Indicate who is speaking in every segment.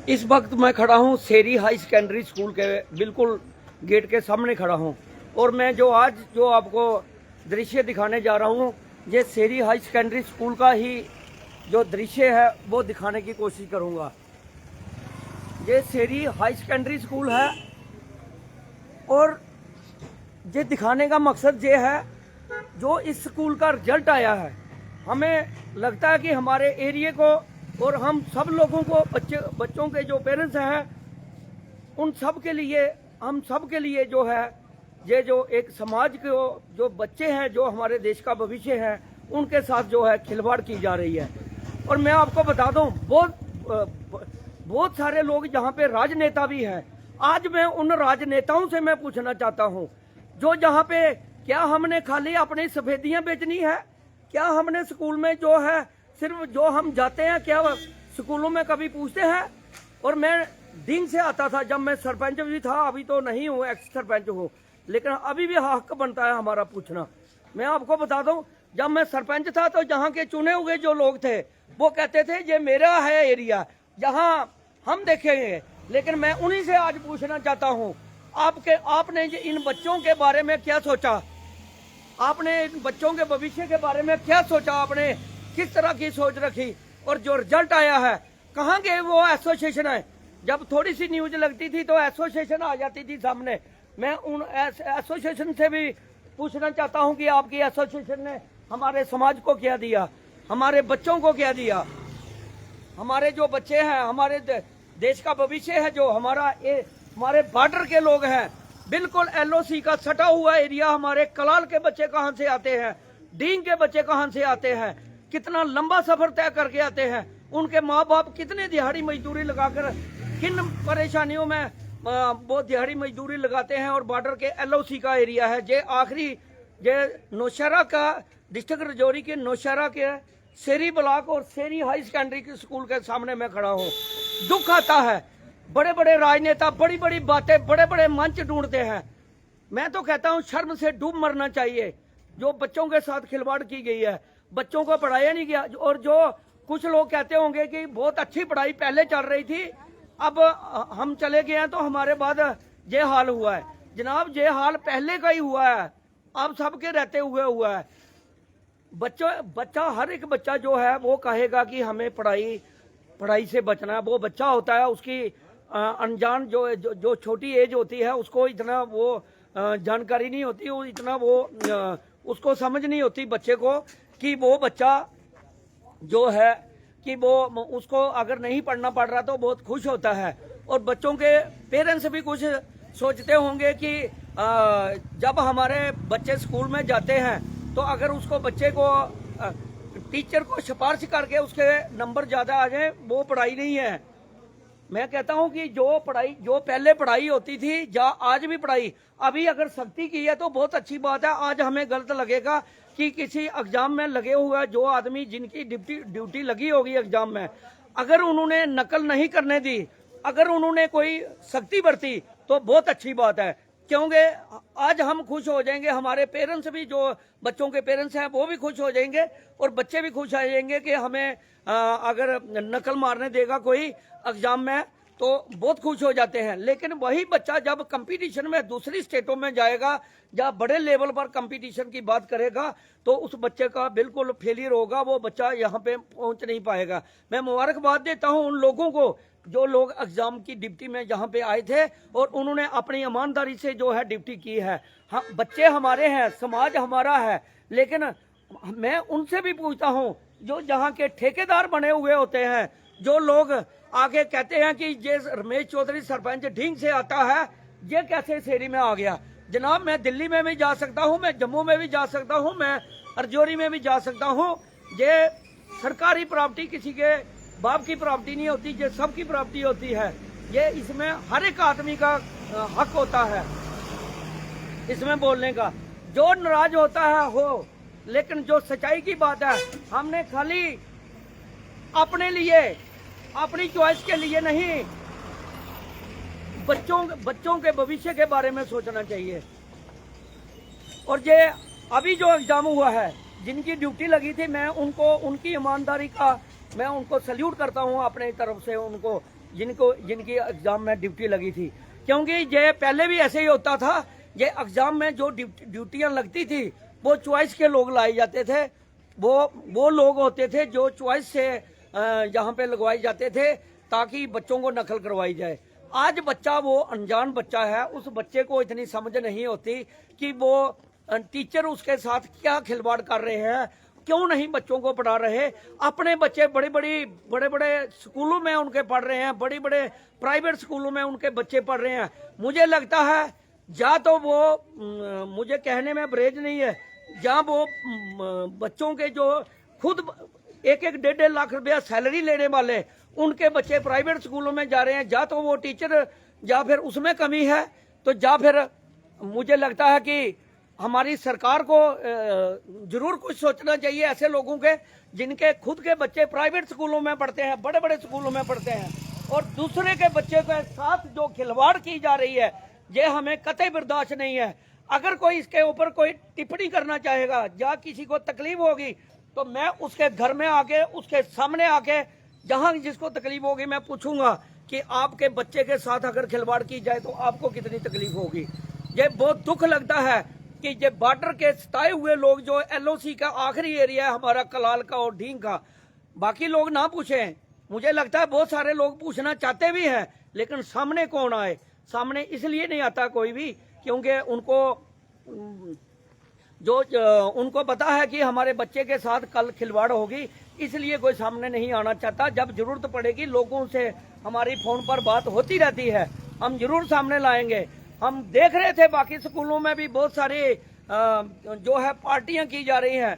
Speaker 1: इस वक्त मैं खड़ा हूँ सेरी हाई सेकेंडरी स्कूल के बिल्कुल गेट के सामने खड़ा हूँ और मैं जो आपको दृश्य दिखाने जा रहा हूँ ये सेरी हाई सेकेंडरी स्कूल का ही जो दृश्य है वो दिखाने की कोशिश करूँगा। ये सेरी हाई सेकेंडरी स्कूल है और ये दिखाने का मकसद ये है जो इस स्कूल का रिजल्ट आया है, हमें लगता है कि हमारे एरिया को और हम सब लोगों को बच्चों के जो पेरेंट्स हैं उन सब के लिए हम सब के लिए जो है ये जो एक समाज के जो बच्चे हैं जो हमारे देश का भविष्य है उनके साथ जो है खिलवाड़ की जा रही है। और मैं आपको बता दूं बहुत सारे लोग यहाँ पे राजनेता भी हैं। आज मैं उन राजनेताओं से मैं पूछना चाहता हूँ जो यहाँ पे क्या हमने खाली अपनी सफेदियां बेचनी है, क्या हमने स्कूल में जो है सिर्फ जो हम जाते हैं क्या स्कूलों में कभी पूछते हैं। और मैं दिन से आता था जब मैं सरपंच भी था, अभी तो नहीं हूँ, एक्स सरपंच हूँ, लेकिन अभी भी हक बनता है हमारा पूछना। मैं आपको बता दूं जब मैं सरपंच था तो यहाँ के चुने हुए जो लोग थे वो कहते थे ये मेरा है एरिया, यहाँ हम देखेंगे। लेकिन मैं उन्हीं से आज पूछना चाहता हूँ आपने इन बच्चों के बारे में क्या सोचा, आपने इन बच्चों के भविष्य के बारे में क्या सोचा, आपने किस तरह की सोच रखी। और जो रिजल्ट आया है कहाँ के वो एसोसिएशन है, जब थोड़ी सी न्यूज लगती थी तो एसोसिएशन आ जाती थी सामने। मैं उन एसोसिएशन से भी पूछना चाहता हूं कि आपकी एसोसिएशन ने हमारे समाज को क्या दिया, हमारे बच्चों को क्या दिया। हमारे जो बच्चे हैं, हमारे देश का भविष्य है, जो हमारे बॉर्डर के लोग हैं, बिल्कुल एलओसी का सटा हुआ एरिया, हमारे कलाल के बच्चे कहां से आते हैं, डींग के बच्चे कहां से आते हैं, कितना लंबा सफर तय करके आते हैं, उनके माँ बाप कितने दिहाड़ी मजदूरी लगाकर किन परेशानियों में वो दिहाड़ी मजदूरी लगाते हैं। और बॉर्डर के एलओसी का एरिया है। ये आखिरी ये नौशहरा का डिस्ट्रिक्ट राजौरी के नौशहरा के सेरी ब्लॉक और सेरी हाई सेकेंडरी स्कूल के सामने मैं खड़ा हूँ। दुख आता है, बड़े बड़े राजनेता बड़ी बड़ी बातें बड़े बड़े मंच ढूंढते हैं। मैं तो कहता हूँ शर्म से डूब मरना चाहिए। जो बच्चों के साथ खिलवाड़ की गई है, बच्चों को पढ़ाया नहीं गया। और जो कुछ लोग कहते होंगे कि बहुत अच्छी पढ़ाई पहले चल रही थी, अब हम चले गए हैं तो हमारे बाद ये हाल हुआ है। जनाब ये हाल पहले का ही हुआ है, अब सबके रहते हुए हुआ है। बच्चा हर एक बच्चा जो है वो कहेगा कि हमें पढ़ाई से बचना है। वो बच्चा होता है, उसकी अनजान जो छोटी एज होती है उसको इतना वो जानकारी नहीं होती, इतना वो उसको समझ नहीं होती बच्चे को कि वो बच्चा जो है कि वो उसको अगर नहीं पढ़ना पड़ रहा तो बहुत खुश होता है। और बच्चों के पेरेंट्स भी कुछ सोचते होंगे कि जब हमारे बच्चे स्कूल में जाते हैं तो अगर उसको बच्चे को टीचर को सिफारिश करके उसके नंबर ज्यादा आ जाए, वो पढ़ाई नहीं है। मैं कहता हूं कि जो पहले पढ़ाई होती थी या आज भी पढ़ाई, अभी अगर सख्ती की है तो बहुत अच्छी बात है। आज हमें गलत लगेगा कि किसी एग्जाम में लगे हुए जो आदमी जिनकी ड्यूटी लगी होगी एग्जाम में, अगर उन्होंने नकल नहीं करने दी, अगर उन्होंने कोई सख्ती बरती तो बहुत अच्छी बात है। क्योंकि आज हम खुश हो जाएंगे, हमारे पेरेंट्स भी जो बच्चों के पेरेंट्स हैं वो भी खुश हो जाएंगे और बच्चे भी खुश आ जाएंगे कि हमें अगर नकल मारने देगा कोई एग्जाम में तो बहुत खुश हो जाते हैं। लेकिन वही बच्चा जब कंपटीशन में दूसरी स्टेटों में जाएगा या बड़े लेवल पर कंपटीशन की बात करेगा तो उस बच्चे का बिल्कुल फेलियर होगा, वो बच्चा यहाँ पे पहुंच नहीं पाएगा। मैं मुबारकबाद देता हूँ उन लोगों को जो लोग एग्जाम की ड्यूटी में यहाँ पे आए थे और उन्होंने अपनी ईमानदारी से जो है ड्यूटी की है। हाँ, बच्चे हमारे हैं, समाज हमारा है, लेकिन मैं उनसे भी पूछता हूँ जो यहाँ के ठेकेदार बने हुए होते हैं, जो लोग आगे कहते हैं कि ये रमेश चौधरी सरपंच ढींग से आता है, ये कैसे सेरी में आ गया। जनाब मैं दिल्ली में भी जा सकता हूँ, मैं जम्मू में भी जा सकता हूँ, मैं राजौरी में भी जा सकता हूँ। ये सरकारी प्रॉपर्टी किसी के बाप की प्रॉपर्टी नहीं होती, ये सबकी प्रॉपर्टी होती है। ये इसमें हर एक आदमी का हक होता है इसमें बोलने का। जो नाराज होता है हो, लेकिन जो सच्चाई की बात है, हमने खाली अपने लिए अपनी चॉइस के लिए नहीं, बच्चों के भविष्य के बारे में सोचना चाहिए। और ये अभी जो एग्जाम हुआ है, जिनकी ड्यूटी लगी थी, मैं उनको उनकी ईमानदारी का मैं उनको सल्यूट करता हूं अपने तरफ से उनको। जिनको जिनकी एग्जाम में ड्यूटी लगी थी, क्योंकि ये पहले भी ऐसे ही होता था। ये एग्जाम में जो ड्यूटियां लगती थी वो चॉइस के लोग लाए जाते थे, वो लोग होते थे जो चॉइस से यहाँ पे लगवाए जाते थे ताकि बच्चों को नकल करवाई जाए। आज बच्चा वो अनजान बच्चा है, उस बच्चे को इतनी समझ नहीं होती कि वो टीचर उसके साथ क्या खिलवाड़ कर रहे हैं, क्यों नहीं बच्चों को पढ़ा रहे। अपने बच्चे बड़े बड़े स्कूलों में उनके पढ़ रहे हैं, बड़े बड़े प्राइवेट स्कूलों में उनके बच्चे पढ़ रहे हैं। मुझे लगता है या तो वो मुझे कहने में बरेज नहीं है, या वो बच्चों के जो खुद 1-1 लाख रुपया सैलरी लेने वाले उनके बच्चे प्राइवेट स्कूलों में जा रहे हैं, या तो वो टीचर या फिर उसमें कमी है, तो या फिर मुझे लगता है कि हमारी सरकार को जरूर कुछ सोचना चाहिए ऐसे लोगों के जिनके खुद के बच्चे प्राइवेट स्कूलों में पढ़ते हैं, बड़े बड़े स्कूलों में पढ़ते हैं, और दूसरे के बच्चे के साथ जो खिलवाड़ की जा रही है ये हमें कतई बर्दाश्त नहीं है। अगर कोई इसके ऊपर कोई टिप्पणी करना चाहेगा या किसी को तकलीफ होगी तो मैं उसके घर में आके उसके सामने आके जहां जिसको तकलीफ होगी मैं पूछूंगा कि आपके बच्चे के साथ अगर खिलवाड़ की जाए तो आपको कितनी तकलीफ होगी। ये बहुत दुख लगता है कि ये बॉर्डर के सताए हुए लोग जो LOC का आखिरी एरिया है हमारा कलाल का और ढींग का, बाकी लोग ना पूछें। मुझे लगता है बहुत सारे लोग पूछना चाहते भी हैं, लेकिन सामने कौन आए? सामने इसलिए नहीं आता कोई भी क्योंकि उनको पता है कि हमारे बच्चे के साथ कल खिलवाड़ होगी, इसलिए कोई सामने नहीं आना चाहता। जब जरूरत पड़ेगी लोगों से हमारी फोन पर बात होती रहती है, हम जरूर सामने लाएंगे। हम देख रहे थे बाकी स्कूलों में भी बहुत सारी जो है पार्टियां की जा रही हैं,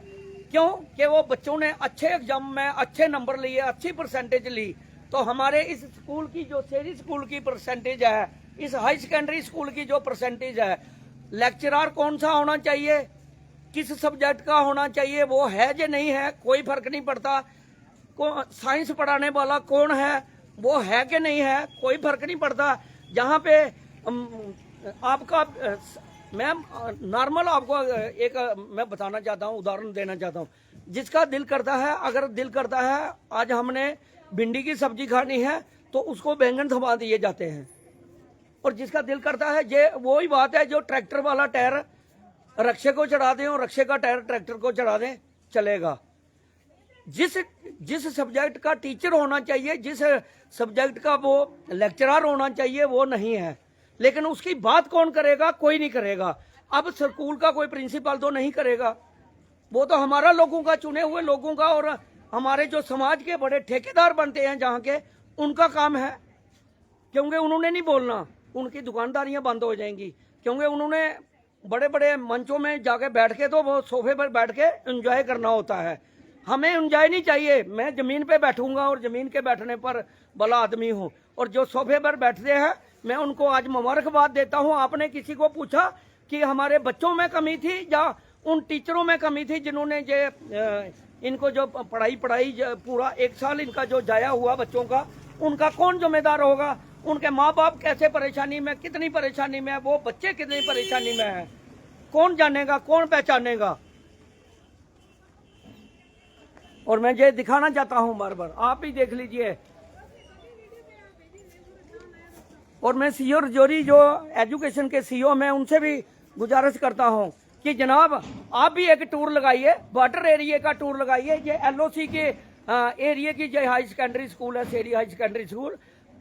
Speaker 1: क्यों कि वो बच्चों ने अच्छे एग्जाम में अच्छे नंबर लिए, अच्छी परसेंटेज ली। तो हमारे इस स्कूल की जो शहरी स्कूल की परसेंटेज है, इस हाई सेकेंडरी स्कूल की जो परसेंटेज है, लेक्चरर कौन सा होना चाहिए, किस सब्जेक्ट का होना चाहिए, वो है या नहीं है कोई फर्क नहीं पड़ता। साइंस पढ़ाने वाला कौन है वो है कि नहीं है कोई फर्क नहीं पड़ता। जहाँ पे आपका मैं नॉर्मल आपको एक मैं बताना चाहता हूँ, उदाहरण देना चाहता हूँ। जिसका दिल करता है, अगर दिल करता है आज हमने भिंडी की सब्जी खानी है तो उसको बैंगन थमा दिए जाते हैं, और जिसका दिल करता है ये वही बात है जो ट्रैक्टर वाला टायर रक्षे को चढ़ा दें और रक्षे का टायर ट्रैक्टर को चढ़ा दें, चलेगा। जिस सब्जेक्ट का टीचर होना चाहिए, जिस सब्जेक्ट का वो लेक्चरर होना चाहिए वो नहीं है, लेकिन उसकी बात कौन करेगा? कोई नहीं करेगा। अब स्कूल का कोई प्रिंसिपल तो नहीं करेगा, वो तो हमारा लोगों का, चुने हुए लोगों का, और हमारे जो समाज के बड़े ठेकेदार बनते हैं जहाँ के, उनका काम है। क्योंकि उन्होंने नहीं बोलना, उनकी दुकानदारियां बंद हो जाएंगी, क्योंकि उन्होंने बड़े बड़े मंचों में जाके बैठ के तो वो सोफे पर बैठ के एंजॉय करना होता है। हमें एंजॉय नहीं चाहिए। मैं जमीन पे बैठूंगा और जमीन के बैठने पर भला आदमी हूँ, और जो सोफे पर बैठते हैं मैं उनको आज मुबारकबाद देता हूँ। आपने किसी को पूछा कि हमारे बच्चों में कमी थी या उन टीचरों में कमी थी जिन्होंने इनको जो पढ़ाई पूरा 1 साल इनका जो जाया हुआ बच्चों का, उनका कौन जिम्मेदार होगा? उनके माँ बाप कैसे परेशानी में, कितनी परेशानी में है, वो बच्चे कितनी परेशानी में है, कौन जानेगा, कौन पहचानेगा? और मैं ये दिखाना चाहता हूं बार बार, आप ही देख लीजिए। और मैं सीओ रजौरी जो एजुकेशन के सीओ में उनसे भी गुजारिश करता हूं कि जनाब आप भी एक टूर लगाइए, बॉर्डर एरिया का टूर लगाइए। ये LOC के एरिया की जो हाई सेकेंडरी स्कूल है, शेरी हाई सेकेंडरी स्कूल,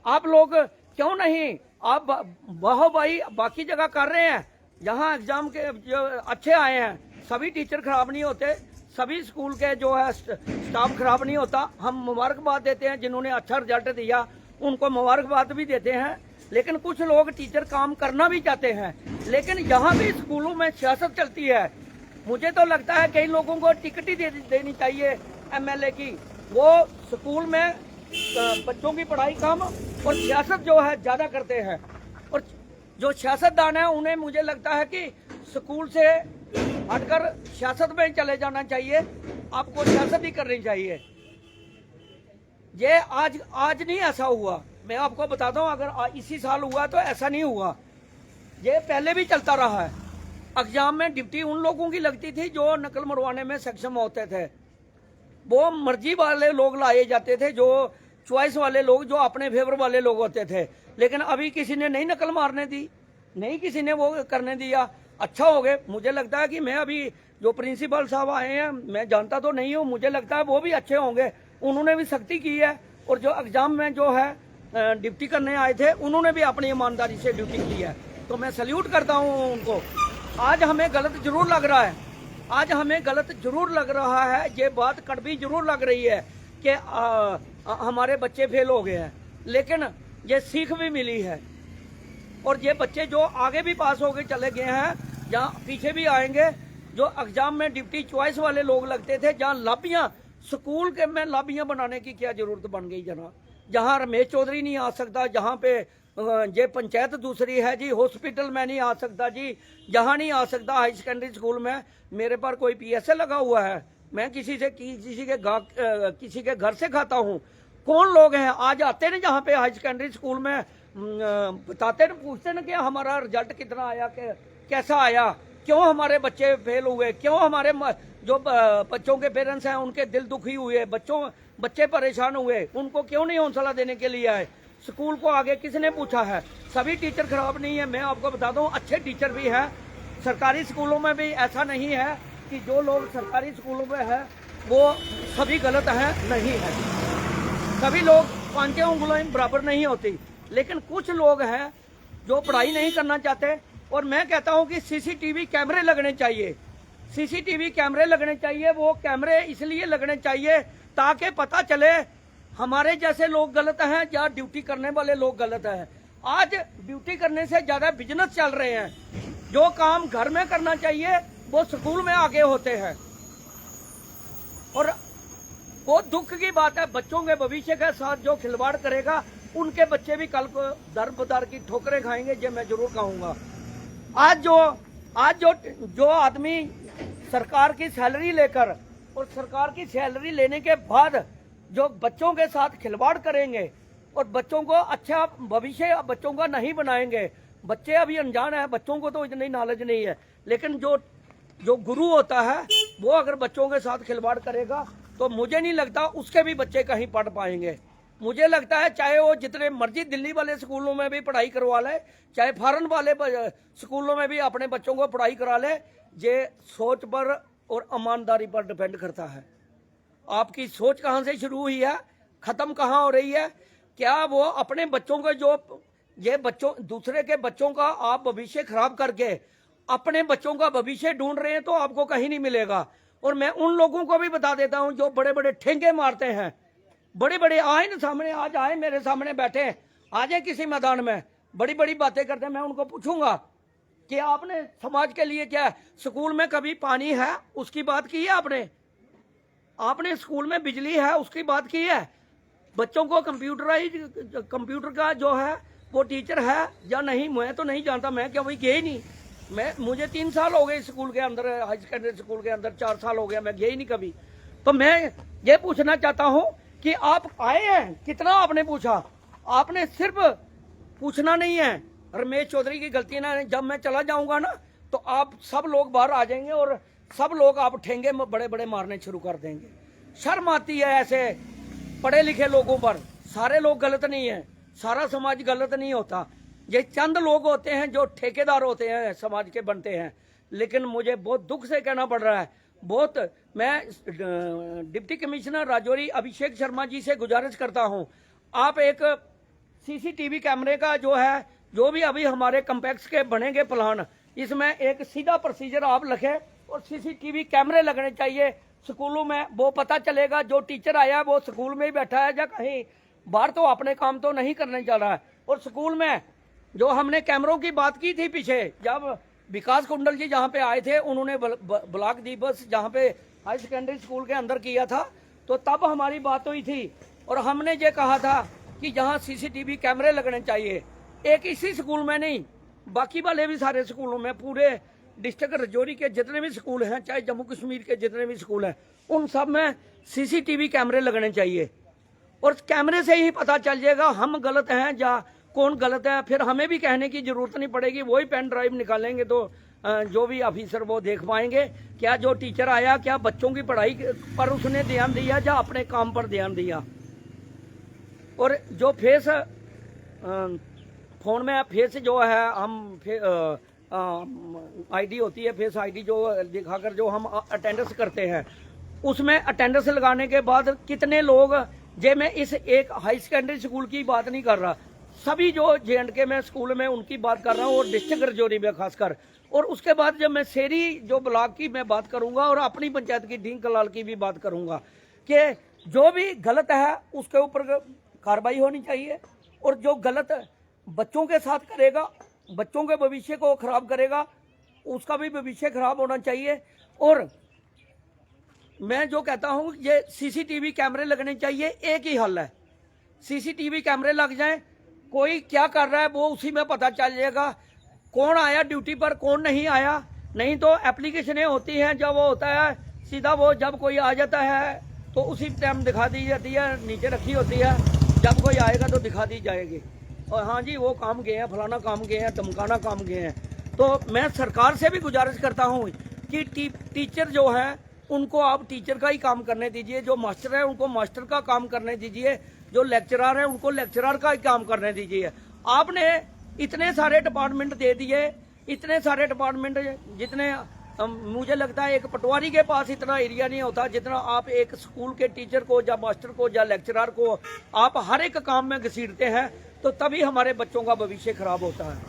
Speaker 1: आप लोग क्यों नहीं, आप वाहवाही बाकी जगह कर रहे हैं, यहाँ एग्जाम के जो अच्छे आए हैं, सभी टीचर खराब नहीं होते, सभी स्कूल के जो है स्टाफ खराब नहीं होता। हम मुबारकबाद देते हैं जिन्होंने अच्छा रिजल्ट दिया, उनको मुबारकबाद भी देते हैं। लेकिन कुछ लोग टीचर काम करना भी चाहते हैं, लेकिन यहाँ भी स्कूलों में सियासत चलती है। मुझे तो लगता है कई लोगों को टिकट ही देनी चाहिए MLA की, वो स्कूल में बच्चों की पढ़ाई कम और सियासत जो है ज्यादा करते हैं। और जो सियासतदान है उन्हें मुझे लगता है कि स्कूल से हटकर सियासत में चले जाना चाहिए, आपको सियासत ही करनी चाहिए। ये आज नहीं ऐसा हुआ, मैं आपको बताता हूँ, अगर इसी साल हुआ तो ऐसा नहीं हुआ, ये पहले भी चलता रहा है। एग्जाम में ड्यूटी उन लोगों की लगती थी जो नकल मरवाने में सक्षम होते थे, वो मर्जी वाले लोग लाए जाते थे जो चॉइस वाले लोग, जो अपने फेवर वाले लोग होते थे। लेकिन अभी किसी ने नहीं नकल मारने दी, नहीं किसी ने वो करने दिया। अच्छा हो गए। मुझे लगता है कि मैं अभी जो प्रिंसिपल साहब आए हैं, मैं जानता तो नहीं हूँ, मुझे लगता है वो भी अच्छे होंगे। उन्होंने भी सख्ती की है, और जो एग्जाम में जो है ड्यूटी करने आए थे, उन्होंने भी अपनी ईमानदारी से ड्यूटी की है। तो मैं सल्यूट करता हूँ उनको। आज हमें गलत जरूर लग रहा है, आज हमें गलत जरूर लग रहा है, ये बात कड़वी जरूर लग रही है कि हमारे बच्चे फेल हो गए हैं, लेकिन ये सीख भी मिली है। और ये बच्चे जो आगे भी पास होके चले गए हैं, जहाँ पीछे भी आएंगे, जो एग्जाम में ड्यूटी चॉइस वाले लोग लगते थे, जहाँ लाबियाँ स्कूल के में लाबियाँ बनाने की क्या जरूरत बन गई जनाब। जहाँ रमेश चौधरी नहीं आ सकता, जहाँ पे ये पंचायत दूसरी है जी, हॉस्पिटल में नहीं आ सकता जी, जहाँ नहीं आ सकता हाई सेकेंडरी स्कूल में। मेरे पर कोई PSA लगा हुआ है, मैं किसी के घर से खाता हूँ। कौन लोग हैं आज आते ना जहाँ पे हाई सेकेंडरी स्कूल में बताते न, पूछते न कि हमारा रिजल्ट कितना आया, कैसा आया, क्यों हमारे बच्चे फेल हुए, क्यों हमारे जो बच्चों के पेरेंट्स हैं उनके दिल दुखी हुए, बच्चे परेशान हुए, उनको क्यों नहीं हौसला देने के लिए आए। स्कूल को आगे किसने पूछा है। सभी टीचर खराब नहीं है, मैं आपको बता दूं, अच्छे टीचर भी हैं। सरकारी स्कूलों में भी ऐसा नहीं है कि जो लोग सरकारी स्कूलों में है वो सभी गलत हैं, नहीं है। सभी लोग पांचों उंगलियां बराबर नहीं होती, लेकिन कुछ लोग हैं जो पढ़ाई नहीं करना चाहते। और मैं कहता हूं कि CCTV कैमरे लगने चाहिए, CCTV कैमरे लगने चाहिए। वो कैमरे इसलिए लगने चाहिए ताकि पता चले हमारे जैसे लोग गलत हैं या ड्यूटी करने वाले लोग गलत हैं। आज ड्यूटी करने से ज्यादा बिजनेस चल रहे हैं। जो काम घर में करना चाहिए वो स्कूल में आगे होते हैं। और बहुत दुख की बात है, बच्चों के भविष्य के साथ जो खिलवाड़ करेगा, उनके बच्चे भी कल को दर बदर की ठोकरें खाएंगे, ये मैं जरूर कहूंगा। आज जो आदमी सरकार की सैलरी लेकर और सरकार की सैलरी लेने के बाद जो बच्चों के साथ खिलवाड़ करेंगे और बच्चों को अच्छा भविष्य बच्चों का नहीं बनाएंगे। बच्चे अभी अनजान है, बच्चों को तो इतनी नॉलेज नहीं है, लेकिन जो गुरु होता है वो अगर बच्चों के साथ खिलवाड़ करेगा तो मुझे नहीं लगता उसके भी बच्चे कहीं पढ़ पाएंगे। मुझे लगता है चाहे वो जितने मर्जी दिल्ली वाले स्कूलों में भी पढ़ाई करवा ले, चाहे फॉरेन वाले स्कूलों में भी अपने बच्चों को पढ़ाई करा ले, ये सोच पर और ईमानदारी पर डिपेंड करता है। आपकी सोच कहाँ से शुरू हुई है, खत्म कहाँ हो रही है। क्या वो अपने बच्चों को दूसरे के बच्चों का आप भविष्य खराब करके अपने बच्चों का भविष्य ढूंढ रहे हैं तो आपको कहीं नहीं मिलेगा। और मैं उन लोगों को भी बता देता हूं जो बड़े बड़े ठेंगे मारते हैं, बड़े बड़े आए ना सामने, आज आए मेरे सामने बैठे, आ जाए किसी मैदान में, बड़ी बड़ी बातें करते हैं। मैं उनको पूछूंगा कि आपने समाज के लिए क्या, स्कूल में कभी पानी है उसकी बात की है आपने स्कूल में बिजली है उसकी बात की है, बच्चों को कंप्यूटर का जो है वो टीचर है या नहीं, मैं तो नहीं जानता, मैं क्या वही गया ही नहीं। मुझे 3 साल हो गए स्कूल के अंदर, हाई सेकेंडरी स्कूल के अंदर 4 साल हो गया, मैं गया ही नहीं कभी। तो मैं ये पूछना चाहता हूं कि आप आए हैं, कितना आपने पूछा, आपने सिर्फ पूछना नहीं है। रमेश चौधरी की गलती ना, जब मैं चला जाऊंगा ना तो आप सब लोग बाहर आ जाएंगे और सब लोग आप ठेंगे में बड़े बड़े मारने शुरू कर देंगे। शर्म आती है ऐसे पढ़े लिखे लोगों पर। सारे लोग गलत नहीं है, सारा समाज गलत नहीं होता, ये चंद लोग होते हैं जो ठेकेदार होते हैं समाज के बनते हैं। लेकिन मुझे बहुत दुख से कहना पड़ रहा है, मैं डिप्टी कमिश्नर राजौरी अभिषेक शर्मा जी से गुजारिश करता हूं, आप एक CCTV कैमरे का जो भी अभी हमारे कम्पैक्स के बनेंगे प्लान, इसमें एक सीधा प्रोसीजर आप लिखें और CCTV कैमरे लगने चाहिए स्कूलों में। वो पता चलेगा जो टीचर आया वो स्कूल में ही बैठा है या कहीं बाहर, तो अपने काम तो नहीं करने जा रहा है। और स्कूल में जो हमने कैमरों की बात की थी पीछे, जब विकास कुंडल जी जहाँ पे आए थे, उन्होंने ब्लॉक दिवस जहाँ पे हाई सेकेंडरी स्कूल के अंदर किया था, तो तब हमारी बात हुई थी और हमने ये कहा था कि जहाँ CCTV कैमरे लगने चाहिए, एक इसी स्कूल में नहीं, बाकी वाले भी सारे स्कूलों में, पूरे डिस्ट्रिक्ट राजौरी के जितने भी स्कूल हैं, चाहे जम्मू कश्मीर के जितने भी स्कूल हैं, उन सब में CCTV कैमरे लगने चाहिए। और कैमरे से ही पता चल जाएगा हम गलत हैं या कौन गलत है। फिर हमें भी कहने की जरूरत नहीं पड़ेगी, वही पेन ड्राइव निकालेंगे तो जो भी ऑफिसर वो देख पाएंगे क्या जो टीचर आया क्या बच्चों की पढ़ाई पर उसने ध्यान दिया या अपने काम पर ध्यान दिया। और जो फेस फोन में फेस जो है हम आईडी होती है, फेस आईडी जो दिखाकर जो हम अटेंडेंस करते हैं, उसमें अटेंडेंस लगाने के बाद कितने लोग, जे मैं इस एक हाई सेकेंडरी स्कूल की बात नहीं कर रहा, सभी जो JNK में स्कूल में उनकी बात कर रहा हूँ, और डिस्ट्रिक्ट रजौरी में खासकर। और उसके बाद जब मैं शेरी जो ब्लॉक की मैं बात करूंगा और अपनी पंचायत की ढींग कलाल की भी बात करूंगा कि जो भी गलत है उसके ऊपर कार्रवाई होनी चाहिए, और जो गलत बच्चों के साथ करेगा, बच्चों के भविष्य को खराब करेगा, उसका भी भविष्य खराब होना चाहिए। और मैं जो कहता हूं, ये CCTV कैमरे लगने चाहिए, एक ही हल है, CCTV कैमरे लग जाएं, कोई क्या कर रहा है वो उसी में पता चल जाएगा, कौन आया ड्यूटी पर कौन नहीं आया। नहीं तो एप्लीकेशनें होती हैं, जब वो होता है सीधा, वो जब कोई आ जाता है तो उसी टाइम दिखा दी जाती है, नीचे रखी होती है, जब कोई आएगा तो दिखा दी जाएगी, और हाँ जी वो काम गए हैं, फलाना काम गए हैं, धमकाना काम गए हैं। तो मैं सरकार से भी गुजारिश करता हूँ कि टीचर जो है उनको आप टीचर का ही काम करने दीजिए, जो मास्टर है उनको मास्टर का काम करने दीजिए, जो लेक्चरर है उनको लेक्चरर का ही काम करने दीजिए। आपने इतने सारे डिपार्टमेंट दे दिए, इतने सारे डिपार्टमेंट, जितने मुझे लगता है एक पटवारी के पास इतना एरिया नहीं होता जितना आप एक स्कूल के टीचर को या मास्टर को या लेक्चरर को आप हर एक काम में घसीटते हैं, तो तभी हमारे बच्चों का भविष्य खराब होता है।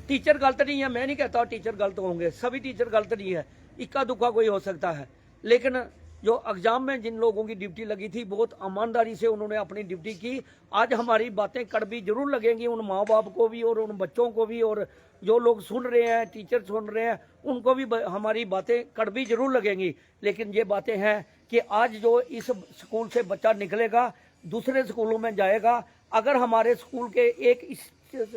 Speaker 1: टीचर गलत नहीं है, मैं नहीं कहता टीचर गलत होंगे, सभी टीचर गलत नहीं है, इक्का दुक्का कोई हो सकता है, लेकिन जो एग्जाम में जिन लोगों की ड्यूटी लगी थी बहुत ईमानदारी से उन्होंने अपनी ड्यूटी की। आज हमारी बातें कड़वी जरूर लगेंगी उन माँ बाप को भी और उन बच्चों को भी, और जो लोग सुन रहे हैं, टीचर सुन रहे हैं, उनको भी हमारी बातें कड़वी जरूर लगेंगी। लेकिन ये बातें हैं कि आज जो इस स्कूल से बच्चा निकलेगा दूसरे स्कूलों में जाएगा, अगर हमारे स्कूल के एक इस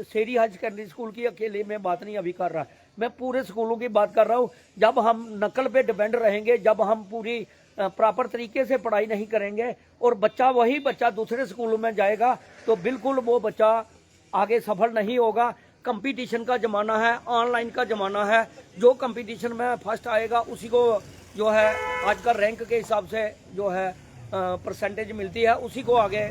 Speaker 1: शेरी हाई सेकेंडरी स्कूल की अकेले में बात नहीं अभी कर रहा, मैं पूरे स्कूलों की बात कर रहा हूँ। जब हम नकल पे डिपेंड रहेंगे, जब हम पूरी प्रॉपर तरीके से पढ़ाई नहीं करेंगे और बच्चा वही बच्चा दूसरे स्कूलों में जाएगा, तो बिल्कुल वो बच्चा आगे सफल नहीं होगा। कंपटीशन का ज़माना है, ऑनलाइन का ज़माना है, जो कंपटीशन में फर्स्ट आएगा उसी को जो है आजकल रैंक के हिसाब से जो है परसेंटेज मिलती है, उसी को आगे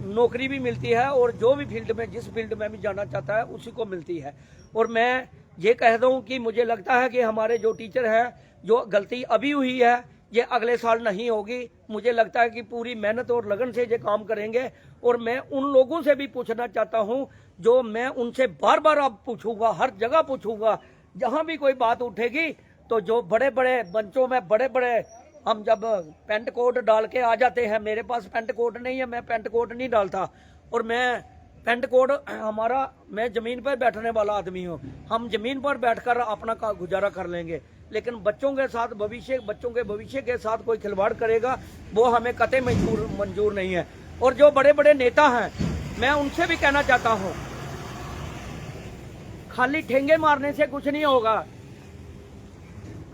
Speaker 1: नौकरी भी मिलती है, और जो भी फील्ड में जिस फील्ड में भी जाना चाहता है उसी को मिलती है। और मैं ये कह दूं कि मुझे लगता है कि हमारे जो टीचर हैं, जो गलती अभी हुई है ये अगले साल नहीं होगी। मुझे लगता है कि पूरी मेहनत और लगन से ये काम करेंगे। और मैं उन लोगों से भी पूछना चाहता हूं, जो मैं उनसे बार बार अब पूछूंगा, हर जगह पूछूंगा, जहां भी कोई बात उठेगी, तो जो बड़े बड़े मंचों में बड़े बड़े हम जब पेंट कोट डाल के आ जाते हैं, मेरे पास पेंट कोट नहीं है, मैं पेंट कोट नहीं डालता, और मैं पेंट कोट हमारा, मैं जमीन पर बैठने वाला आदमी हूँ, हम जमीन पर बैठकर अपना गुजारा कर लेंगे। लेकिन बच्चों के साथ बच्चों के भविष्य के साथ कोई खिलवाड़ करेगा वो हमें कतई मंजूर नहीं है। और जो बड़े बड़े नेता हैं, मैं उनसे भी कहना चाहता हूँ, खाली ठेंगे मारने से कुछ नहीं होगा,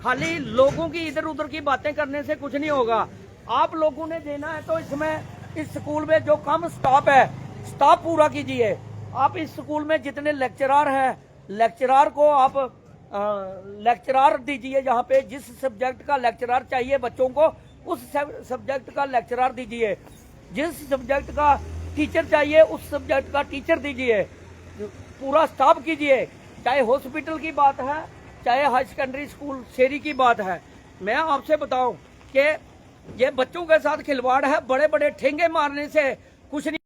Speaker 1: खाली लोगों की इधर उधर की बातें करने से कुछ नहीं होगा। आप लोगों ने देना है तो इसमें इस स्कूल में जो कम स्टाफ है, स्टाफ पूरा कीजिए। आप इस स्कूल में जितने लेक्चरर हैं, लेक्चरर को आप लेक्चरर दीजिए, जहाँ पे जिस सब्जेक्ट का लेक्चरर चाहिए बच्चों को उस सब्जेक्ट का लेक्चरर दीजिए, जिस सब्जेक्ट का टीचर चाहिए उस सब्जेक्ट का टीचर दीजिए, पूरा स्टाफ कीजिए। चाहे हॉस्पिटल की बात है, चाहे हाई सेकेंडरी स्कूल शेरी की बात है। मैं आपसे बताऊं कि ये बच्चों के साथ खिलवाड़ है, बड़े बड़े ठेंगे मारने से कुछ नहीं।